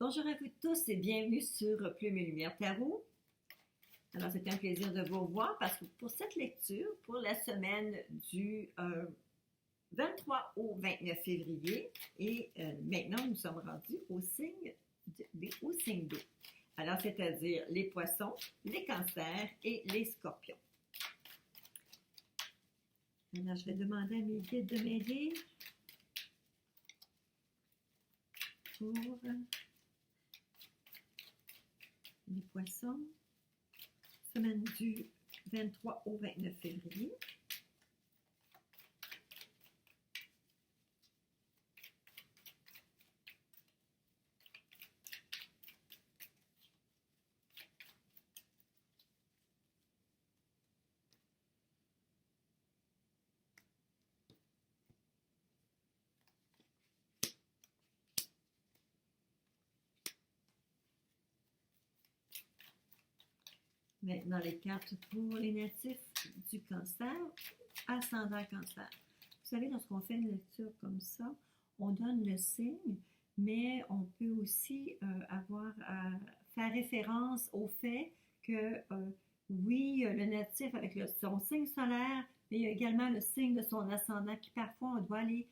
Bonjour à vous tous et bienvenue sur Plume et Lumière Tarot. Alors, c'est un plaisir de vous revoir parce que pour cette lecture, pour la semaine du 23 au 29 février, et maintenant nous sommes rendus au signe d'eau. Alors, c'est-à-dire les poissons, les cancers et les scorpions. Alors, je vais demander à mes guides de m'aider pour les poissons, semaine du 23 au 29 février. Maintenant, les cartes pour les natifs du cancer, ascendant cancer. Vous savez, lorsqu'on fait une lecture comme ça, on donne le signe, mais on peut aussi avoir à faire référence au fait que, oui, le natif avec son signe solaire, mais il y a également le signe de son ascendant qui parfois on doit aller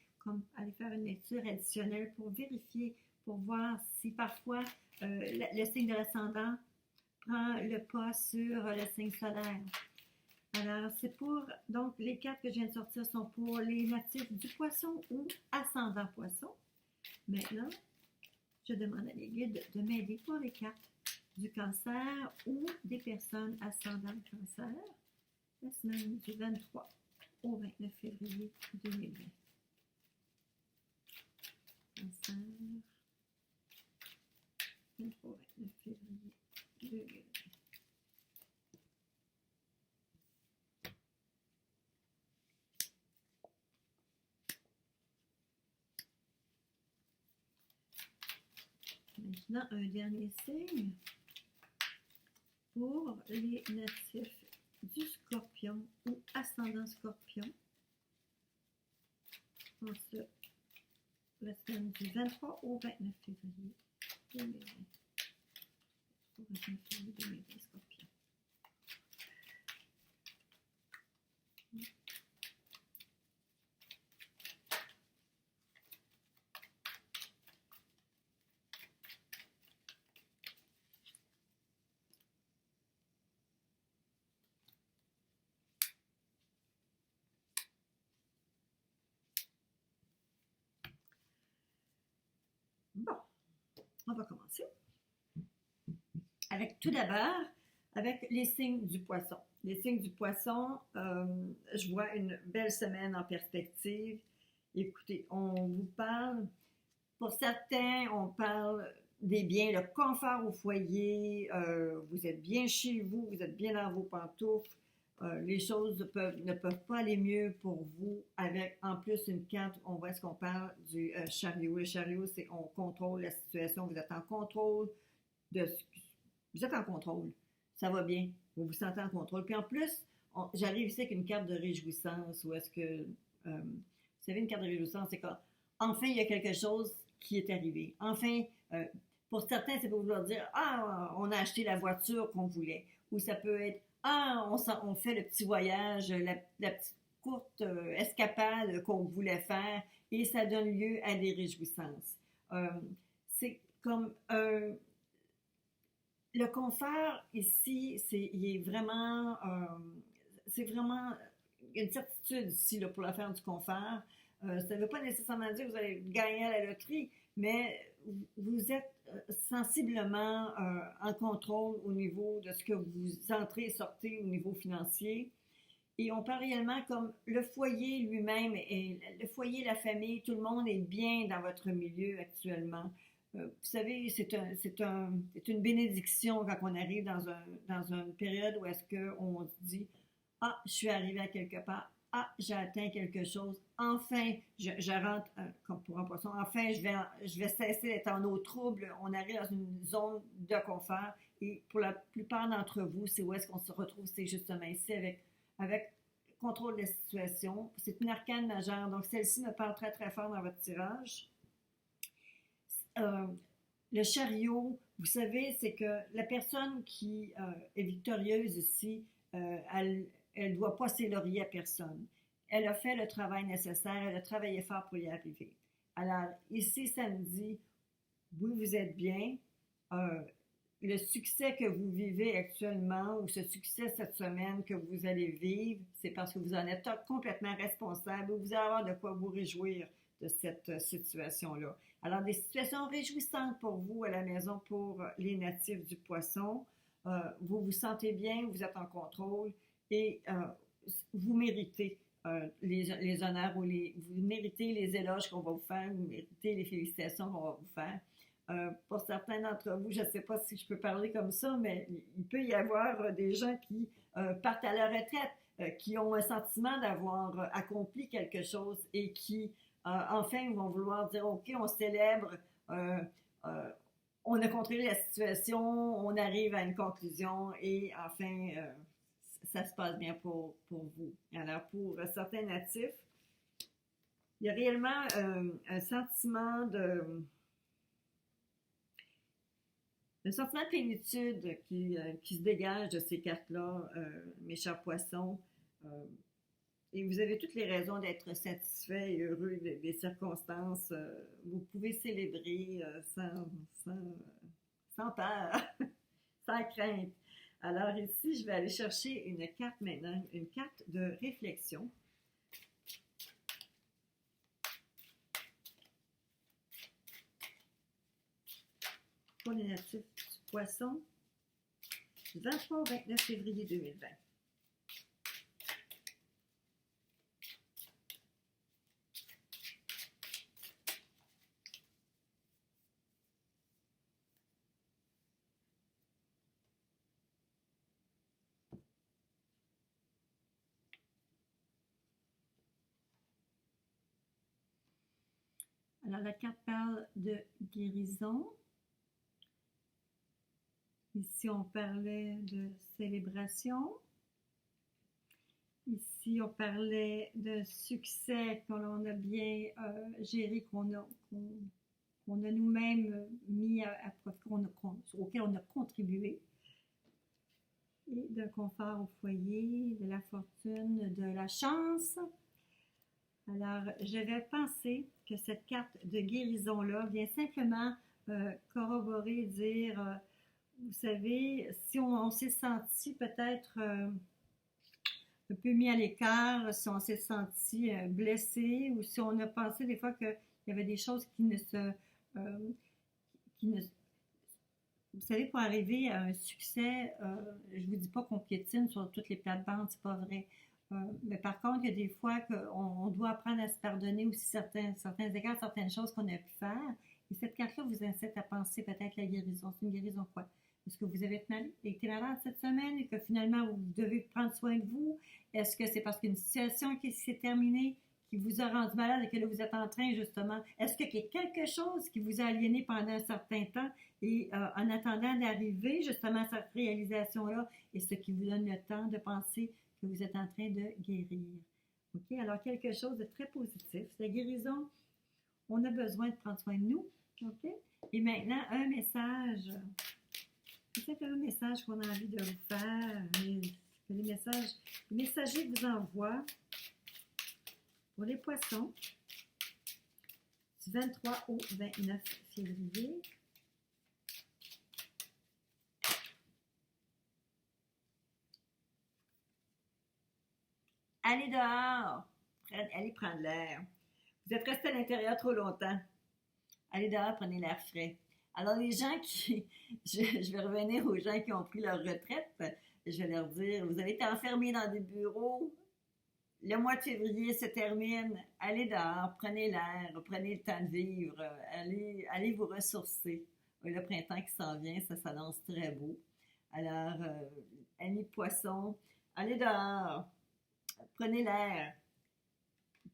faire une lecture additionnelle pour vérifier, pour voir si parfois le signe de l'ascendant prend le pas sur le signe solaire. Alors, c'est pour, donc, les cartes que je viens de sortir sont pour les natifs du poisson ou ascendant poisson. Maintenant, je demande à mes guides de m'aider pour les cartes du cancer ou des personnes ascendant cancer, la semaine du 23 au 29 février 2020. Cancer, 23 au 29 février 2020. Maintenant, un dernier signe pour les natifs du scorpion ou ascendant scorpion. Ensuite, la semaine du 23 au 29 février 2020. Au 29 février 2020, scorpion. Bon, on va commencer avec tout d'abord avec les signes du poisson. Les signes du poisson, je vois une belle semaine en perspective. Écoutez, on vous parle, pour certains, on parle des biens, le confort au foyer, vous êtes bien chez vous, vous êtes bien dans vos pantoufles, les choses ne peuvent pas aller mieux pour vous, avec en plus une carte, on voit ce qu'on parle du chariot. Le chariot, c'est on contrôle la situation, vous êtes en contrôle vous êtes en contrôle, ça va bien, vous vous sentez en contrôle. Puis en plus, j'arrive ici avec une carte de réjouissance, où est-ce que, vous savez, une carte de réjouissance, c'est qu'enfin, il y a quelque chose qui est arrivé. Enfin, pour certains, c'est pour vouloir dire, ah, on a acheté la voiture qu'on voulait. Ou ça peut être, ah, on fait le petit voyage, la petite courte escapade qu'on voulait faire, et ça donne lieu à des réjouissances. C'est comme le confort ici, il est vraiment, c'est vraiment une certitude ici là, pour l'affaire du confort. Ça ne veut pas nécessairement dire que vous allez gagner à la loterie, mais vous êtes sensiblement en contrôle au niveau de ce que vous entrez et sortez au niveau financier. Et on parle réellement comme le foyer lui-même, et le foyer, la famille, tout le monde est bien dans votre milieu actuellement. Vous savez, c'est une bénédiction quand on arrive dans une période où est-ce qu'on se dit « Ah, je suis arrivé à quelque part. Ah, j'ai atteint quelque chose. Enfin, je rentre, comme pour un poisson, enfin, je vais cesser d'être en eau trouble. » On arrive dans une zone de confort. Et pour la plupart d'entre vous, c'est où est-ce qu'on se retrouve? C'est justement ici avec le contrôle de la situation. C'est une arcane majeure. Donc, celle-ci me parle très, très fort dans votre tirage. le chariot, vous savez, c'est que la personne qui est victorieuse ici, elle ne doit pas s'élorier à personne. Elle a fait le travail nécessaire, elle a travaillé fort pour y arriver. Alors, ici, samedi, oui, vous êtes bien. Euh, le succès que vous vivez actuellement ou ce succès cette semaine que vous allez vivre, c'est parce que vous en êtes complètement responsable. Vous allez avoir de quoi vous réjouir de cette situation-là. Alors, des situations réjouissantes pour vous à la maison, pour les natifs du poisson. Vous vous sentez bien, vous êtes en contrôle et vous méritez les honneurs ou vous méritez les éloges qu'on va vous faire, vous méritez les félicitations qu'on va vous faire. Pour certains d'entre vous, je ne sais pas si je peux parler comme ça, mais il peut y avoir des gens qui partent à la retraite, qui ont un sentiment d'avoir accompli quelque chose et qui, enfin, vont vouloir dire, OK, on célèbre, euh, euh, on a contrôlé la situation, on arrive à une conclusion et enfin, ça se passe bien pour vous. Alors, pour certains natifs, il y a réellement un sentiment de plénitude qui se dégage de ces cartes-là, mes chers poissons. Euh, et vous avez toutes les raisons d'être satisfait et heureux des circonstances. Vous pouvez célébrer sans peur, sans crainte. Alors ici, je vais aller chercher une carte maintenant, une carte de réflexion. Pour les natifs du poisson, du 23 au 29 février 2020. Alors, la carte parle de guérison. Ici, on parlait de célébration. Ici, on parlait de succès qu'on a bien géré, qu'on a nous-mêmes mis à profit, auquel on a contribué. Et d'un confort au foyer, de la fortune, de la chance. Alors, je vais penser que cette carte de guérison-là vient simplement corroborer, dire, vous savez, si on s'est senti peut-être un peu mis à l'écart, si on s'est senti blessé ou si on a pensé des fois qu'il y avait des choses qui ne vous savez, pour arriver à un succès, je vous dis pas qu'on piétine sur toutes les plates-bandes, c'est pas vrai. Mais par contre, il y a des fois qu'on doit apprendre à se pardonner aussi certains égards, certaines choses qu'on a pu faire. Et cette carte-là vous incite à penser peut-être la guérison. C'est une guérison quoi? Est-ce que vous avez été malade cette semaine et que finalement vous devez prendre soin de vous? Est-ce que c'est parce qu'une situation qui s'est terminée qui vous a rendu malade et que là vous êtes en train justement? Est-ce qu'il y a quelque chose qui vous a aliéné pendant un certain temps et en attendant d'arriver justement à cette réalisation-là et ce qui vous donne le temps de penser que vous êtes en train de guérir? OK? Alors, quelque chose de très positif. La guérison, on a besoin de prendre soin de nous. OK? Et maintenant, un message. C'est un message qu'on a envie de vous faire. Les messagers vous envoient pour les poissons du 23 au 29 février. Allez dehors, allez prendre l'air. Vous êtes resté à l'intérieur trop longtemps. Allez dehors, prenez l'air frais. Alors les gens je vais revenir aux gens qui ont pris leur retraite, je vais leur dire, vous avez été enfermés dans des bureaux, le mois de février se termine, allez dehors, prenez l'air, prenez le temps de vivre, allez vous ressourcer. Le printemps qui s'en vient, ça s'annonce très beau. Alors, amis poissons, allez dehors, prenez l'air.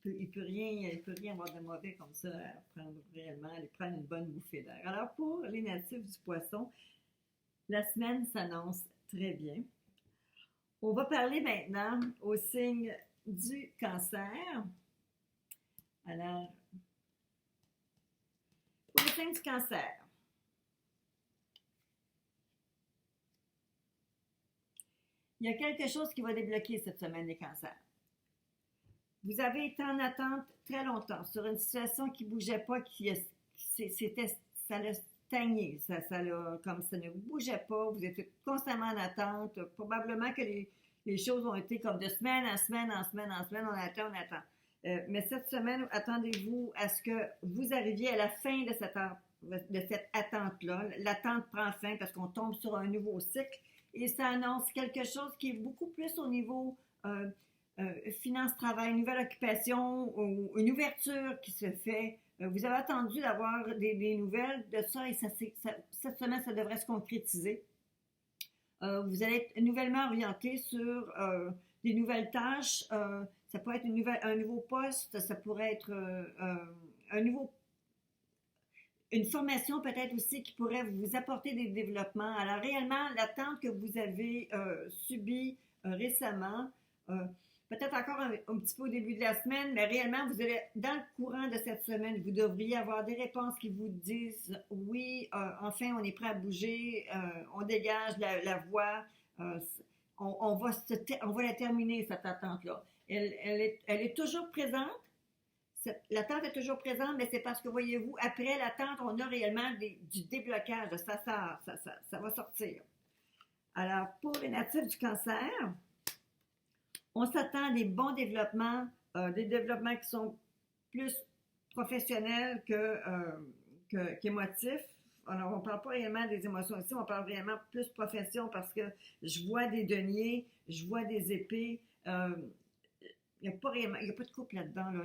Il peut rien avoir de mauvais comme ça à prendre réellement, aller prendre une bonne bouffée d'air. Alors, pour les natifs du poisson, la semaine s'annonce très bien. On va parler maintenant au signe du cancer. Alors, pour le signe du cancer, il y a quelque chose qui va débloquer cette semaine, les cancers. Vous avez été en attente très longtemps sur une situation qui ne bougeait pas, ça l'a stagné, comme ça ne bougeait pas, vous étiez constamment en attente. Probablement que les choses ont été comme de semaine en semaine, en semaine, en semaine, on attend, on attend. Mais cette semaine, attendez-vous à ce que vous arriviez à la fin de cette attente-là. L'attente prend fin parce qu'on tombe sur un nouveau cycle et ça annonce quelque chose qui est beaucoup plus au niveau finance-travail, nouvelle occupation ou une ouverture qui se fait. Vous avez attendu d'avoir des nouvelles de ça et cette semaine, ça devrait se concrétiser. Vous allez être nouvellement orienté sur des nouvelles tâches. Ça pourrait être un nouveau poste, ça pourrait être une formation peut-être aussi qui pourrait vous apporter des développements. Alors réellement, l'attente que vous avez subie récemment, peut-être encore un petit peu au début de la semaine, mais réellement, vous allez, dans le courant de cette semaine, vous devriez avoir des réponses qui vous disent oui, enfin, on est prêt à bouger, on dégage la voie, on va la terminer, cette attente-là. Elle est toujours présente. L'attente est toujours présente, mais c'est parce que, voyez-vous, après l'attente, on a réellement du déblocage. Ça va sortir. Alors, pour les natifs du cancer, on s'attend à des bons développements, des développements qui sont plus professionnels qu'émotifs. Alors, on ne parle pas réellement des émotions ici, on parle vraiment plus profession parce que je vois des deniers, je vois des épées. Il n'y a pas de couple là-dedans. Là.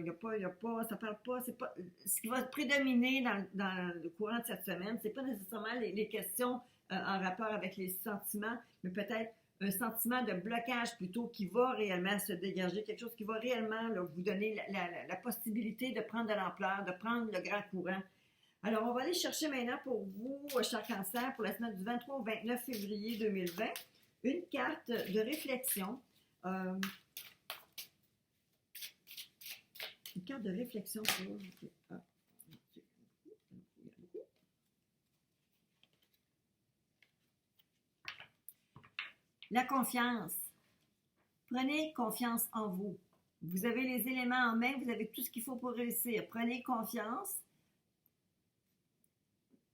Ça parle pas, c'est pas. Ce qui va prédominer dans le courant de cette semaine, c'est pas nécessairement les questions en rapport avec les sentiments, mais peut-être un sentiment de blocage plutôt qui va réellement se dégager, quelque chose qui va réellement là, vous donner la possibilité de prendre de l'ampleur, de prendre le grand courant. Alors, on va aller chercher maintenant pour vous, cher cancer, pour la semaine du 23 au 29 février 2020, une carte de réflexion. Une carte de réflexion pour... La confiance. Prenez confiance en vous. Vous avez les éléments en main, vous avez tout ce qu'il faut pour réussir. Prenez confiance.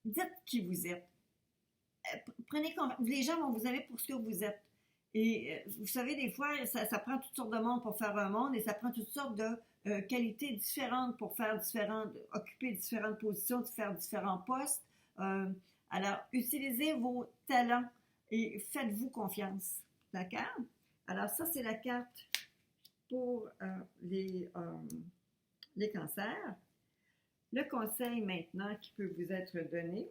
Dites qui vous êtes. Prenez confiance. Les gens vont vous aimer pour ce que vous êtes. Et vous savez, des fois, ça prend toutes sortes de monde pour faire un monde et ça prend toutes sortes de qualités différentes pour occuper différentes positions, faire différents postes. Alors, utilisez vos talents et faites-vous confiance. D'accord? Alors, ça, c'est la carte pour les cancers. Le conseil maintenant qui peut vous être donné.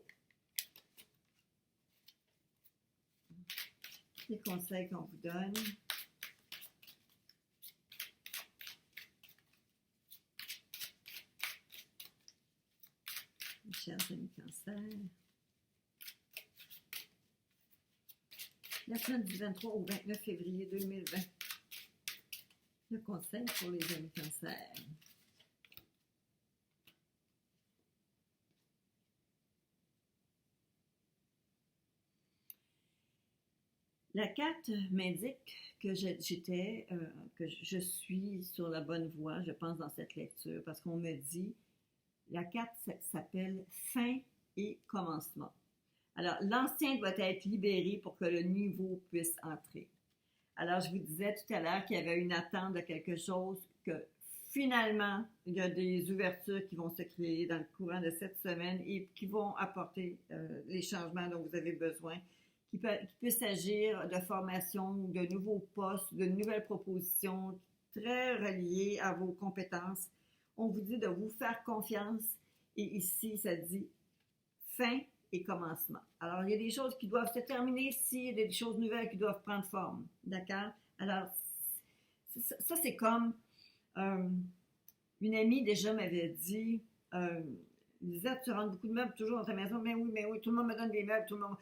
Les conseils qu'on vous donne. Mes chers amis cancers. La semaine du 23 au 29 février 2020. Le conseil pour les amis cancers. La carte m'indique que je suis sur la bonne voie, je pense, dans cette lecture, parce qu'on me dit, la carte s'appelle fin et commencement. Alors, l'ancien doit être libéré pour que le nouveau puisse entrer. Alors, je vous disais tout à l'heure qu'il y avait une attente de quelque chose, que finalement, il y a des ouvertures qui vont se créer dans le courant de cette semaine et qui vont apporter les changements dont vous avez besoin. Qu'il peut s'agir de formation, de nouveaux postes, de nouvelles propositions très reliées à vos compétences. On vous dit de vous faire confiance et ici, ça dit fin et commencement. Alors, il y a des choses qui doivent se terminer ici, il y a des choses nouvelles qui doivent prendre forme. D'accord? Alors, ça c'est comme une amie déjà m'avait dit, Lisette, tu rentres beaucoup de meubles toujours dans ta maison. Mais oui, tout le monde me donne des meubles, tout le monde...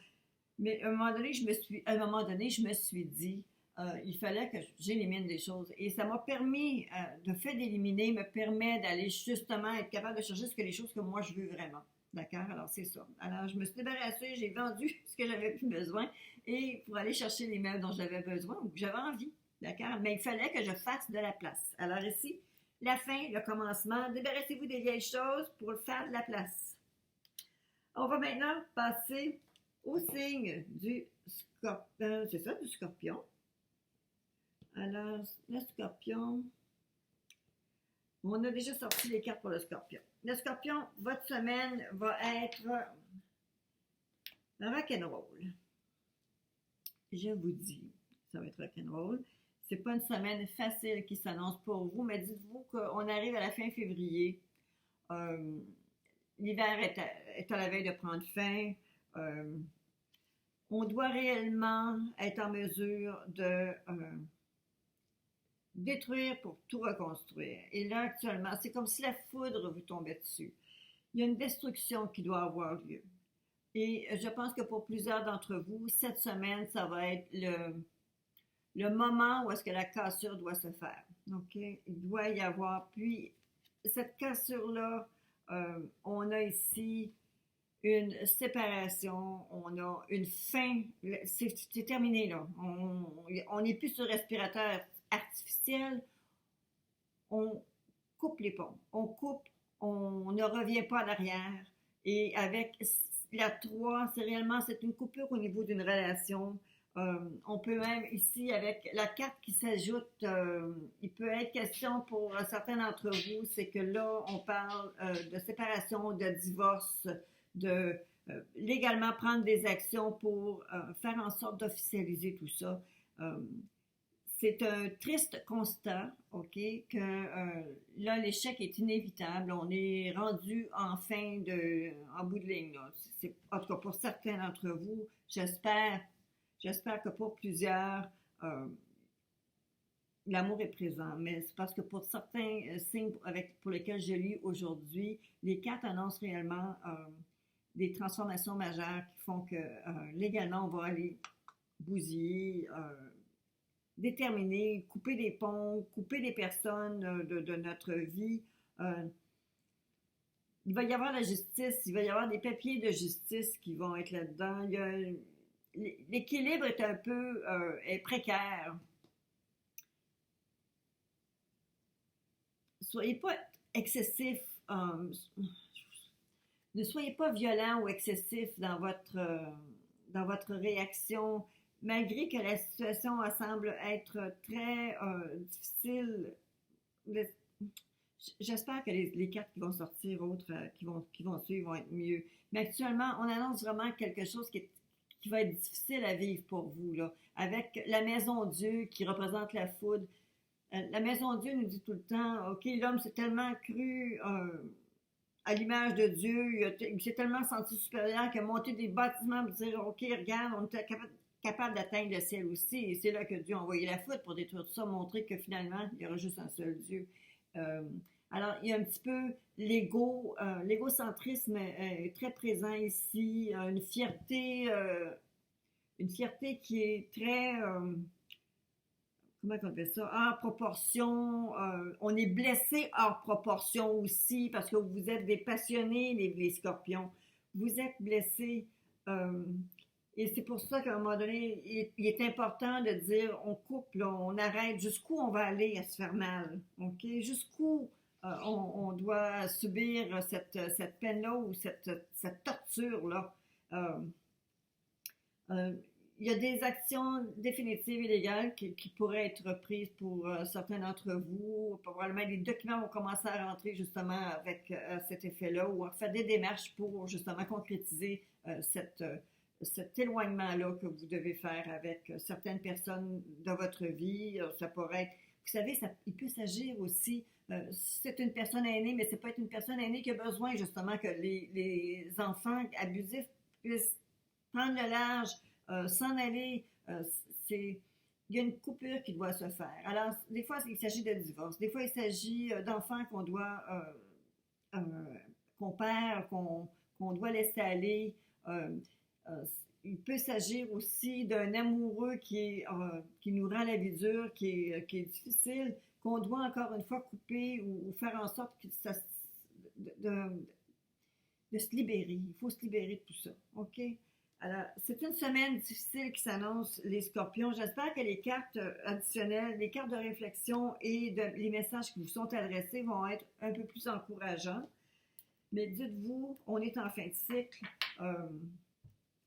Mais à un moment donné, je me suis dit, il fallait que j'élimine des choses. Et ça m'a permis, de fait d'éliminer, me permet d'aller justement être capable de chercher les choses que moi je veux vraiment. D'accord? Alors, c'est ça. Alors, je me suis débarrassée, j'ai vendu ce que j'avais plus besoin et pour aller chercher les meubles dont j'avais besoin ou que j'avais envie. D'accord? Mais il fallait que je fasse de la place. Alors, ici, la fin, le commencement, débarrassez-vous des vieilles choses pour faire de la place. On va maintenant passer au signe du scorpion. C'est ça, du scorpion. Alors, le scorpion, on a déjà sorti les cartes pour le scorpion. Le scorpion, votre semaine va être rock'n'roll. Je vous dis, ça va être rock'n'roll. C'est pas une semaine facile qui s'annonce pour vous, mais dites-vous qu'on arrive à la fin février. Euh, L'hiver est à la veille de prendre fin. On doit réellement être en mesure de détruire pour tout reconstruire. Et là, actuellement, c'est comme si la foudre vous tombait dessus. Il y a une destruction qui doit avoir lieu. Et je pense que pour plusieurs d'entre vous, cette semaine, ça va être le moment où est-ce que la cassure doit se faire. OK? Il doit y avoir. Puis, cette cassure-là, on a ici une séparation, on a une fin. C'est terminé, là. On n'est plus sur respirateur artificiel. On coupe les ponts. On coupe, on ne revient pas en arrière. Et avec la 3, c'est une coupure au niveau d'une relation. On peut même, ici, avec la 4 qui s'ajoute, il peut être question pour certains d'entre vous, c'est que là, on parle de séparation, de divorce, de légalement prendre des actions pour faire en sorte d'officialiser tout ça. C'est un triste constat, OK, que là, l'échec est inévitable. On est rendu en bout de ligne. Là. En tout cas, pour certains d'entre vous, j'espère que pour plusieurs, l'amour est présent. Mais c'est parce que pour certains signes pour lesquels je lis aujourd'hui, les cartes annoncent réellement des transformations majeures qui font que légalement, on va aller bousiller, déterminer, couper des ponts, couper des personnes de notre vie. Il va y avoir la justice, il va y avoir des papiers de justice qui vont être là-dedans. L'équilibre est un peu est précaire. Soyez pas excessif, ne soyez pas violent ou excessif dans votre réaction, malgré que la situation semble être très difficile. J'espère que les cartes qui vont sortir, autres qui vont suivre, vont être mieux. Mais actuellement, on annonce vraiment quelque chose qui va être difficile à vivre pour vous, là, avec la maison Dieu qui représente la foudre. La maison Dieu nous dit tout le temps, OK, l'homme s'est tellement cru à l'image de Dieu, il s'est tellement senti supérieur qu'il a monté des bâtiments pour dire, OK, regarde, on est capable d'atteindre le ciel aussi. Et c'est là que Dieu a envoyé la foudre pour détruire tout ça, montrer que finalement, il y aura juste un seul Dieu. Alors, il y a un petit peu l'égocentrisme est très présent ici, une fierté qui est très, comment on appelle ça, hors proportion. On est blessé hors proportion aussi parce que vous êtes des passionnés, les scorpions. Vous êtes blessés. Et c'est pour ça qu'à un moment donné, il est important de dire on coupe, là, on arrête. Jusqu'où on va aller à se faire mal? OK? Jusqu'où on doit subir cette peine-là ou cette torture-là? Il y a des actions définitives et légales qui pourraient être prises pour certains d'entre vous. Probablement, les documents vont commencer à rentrer justement avec cet effet-là ou à faire des démarches pour justement concrétiser cet éloignement-là que vous devez faire avec certaines personnes de votre vie. Ça pourrait être, vous savez, il peut s'agir aussi, c'est une personne aînée, mais c'est pas être une personne aînée qui a besoin justement que les enfants abusifs puissent prendre le large, s'en aller. Il y a une coupure qui doit se faire. Alors, des fois, il s'agit de divorce. Des fois, il s'agit d'enfants qu'on perd, qu'on doit laisser aller. Il peut s'agir aussi d'un amoureux qui nous rend la vie dure, qui est difficile, qu'on doit encore une fois couper ou faire en sorte que de se libérer. Il faut se libérer de tout ça. OK? Alors, c'est une semaine difficile qui s'annonce, les scorpions. J'espère que les cartes additionnelles, les cartes de réflexion et les messages qui vous sont adressés vont être un peu plus encourageants. Mais dites-vous, on est en fin de cycle.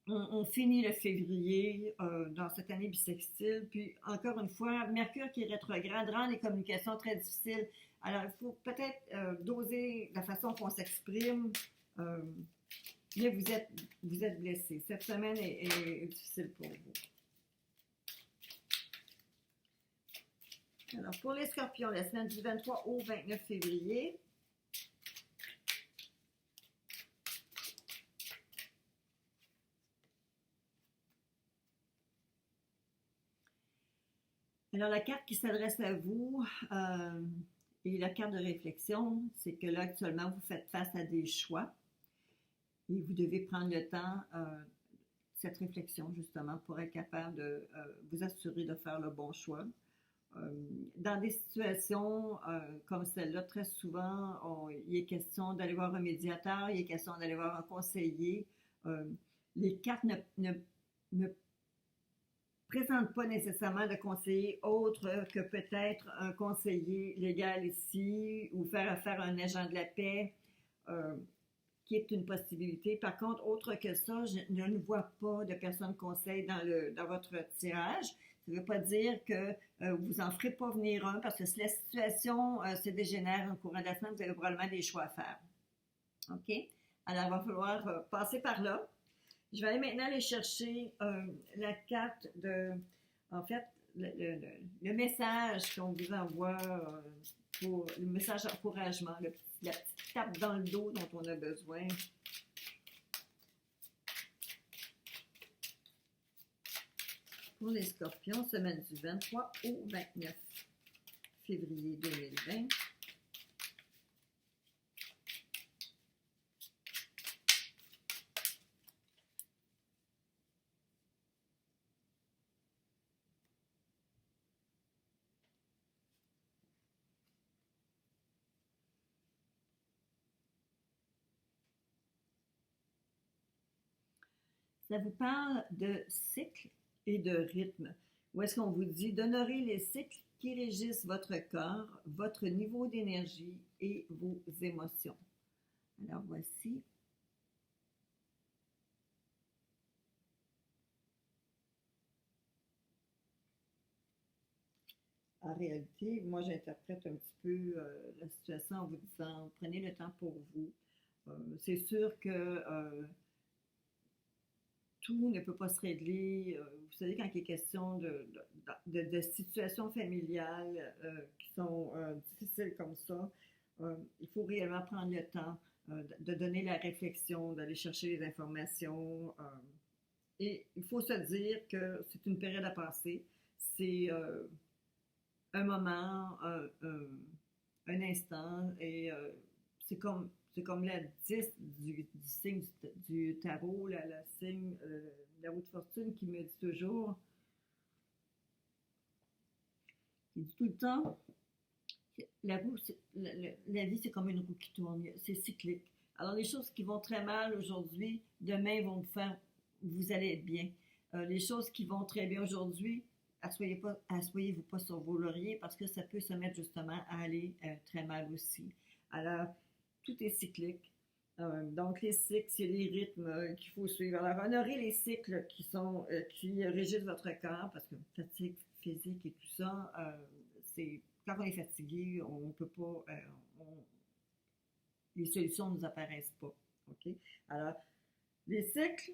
On finit le février dans cette année bissextile. Puis, encore une fois, Mercure qui est rétrograde rend les communications très difficiles. Alors, il faut peut-être doser la façon qu'on s'exprime. Mais vous êtes blessé. Cette semaine est difficile pour vous. Alors, pour les scorpions, la semaine du 23 au 29 février, alors, la carte qui s'adresse à vous et la carte de réflexion, c'est que là, actuellement, vous faites face à des choix et vous devez prendre le temps, cette réflexion, justement, pour être capable de vous assurer de faire le bon choix. Dans des situations comme celle-là, très souvent, il est question d'aller voir un médiateur, il est question d'aller voir un conseiller. Les cartes ne présente pas nécessairement de conseiller autre que peut-être un conseiller légal ici ou faire affaire à un agent de la paix qui est une possibilité. Par contre, autre que ça, je ne vois pas de personne conseil dans votre tirage. Ça ne veut pas dire que vous n'en ferez pas venir un parce que si la situation se dégénère au courant de la semaine, vous avez probablement des choix à faire. OK? Alors, il va falloir passer par là. Je vais aller maintenant aller chercher la carte de, en fait, le message qu'on vous envoie pour le message d'encouragement, la petite tape dans le dos dont on a besoin. Pour les scorpions, semaine du 23 au 29 février 2020. Ça vous parle de cycle et de rythme. Où est-ce qu'on vous dit d'honorer les cycles qui régissent votre corps, votre niveau d'énergie et vos émotions. Alors voici. En réalité, moi j'interprète un petit peu la situation en vous disant prenez le temps pour vous. C'est sûr que tout ne peut pas se régler. Vous savez, quand il est question de situations familiales qui sont difficiles comme ça, il faut réellement prendre le temps de donner la réflexion, d'aller chercher les informations. Et il faut se dire que c'est une période à passer. C'est un moment, un instant, et c'est comme la 10 du signe du tarot, signe, la roue de fortune qui me dit toujours, qui dit tout le temps, la vie c'est comme une roue qui tourne, c'est cyclique. Alors les choses qui vont très mal aujourd'hui, demain vont vous allez être bien. Les choses qui vont très bien aujourd'hui, assoyez-vous pas sur vos lauriers parce que ça peut se mettre justement à aller très mal aussi. Alors, tout est cyclique. Donc, les cycles, c'est les rythmes qu'il faut suivre. Alors, honorez les cycles qui régissent votre corps parce que fatigue physique et tout ça, c'est quand on est fatigué, on ne peut pas, les solutions ne nous apparaissent pas. OK? Alors, les cycles,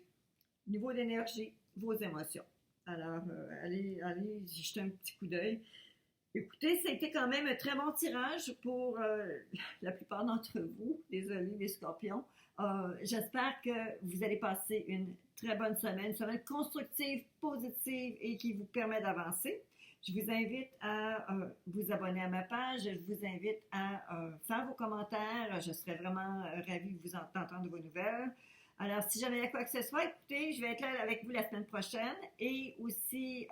niveau d'énergie, vos émotions. Alors, allez y jeter un petit coup d'œil. Écoutez, ça a été quand même un très bon tirage pour la plupart d'entre vous. Désolée, les scorpions. J'espère que vous allez passer une très bonne semaine constructive, positive et qui vous permet d'avancer. Je vous invite à vous abonner à ma page. Je vous invite à faire vos commentaires. Je serais vraiment ravie d'entendre vos nouvelles. Alors, si jamais il y a quoi que ce soit, écoutez, je vais être là avec vous la semaine prochaine et aussi,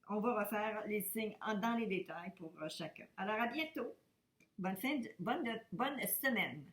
on va refaire les signes dans les détails pour chacun. Alors, à bientôt. Bonne semaine.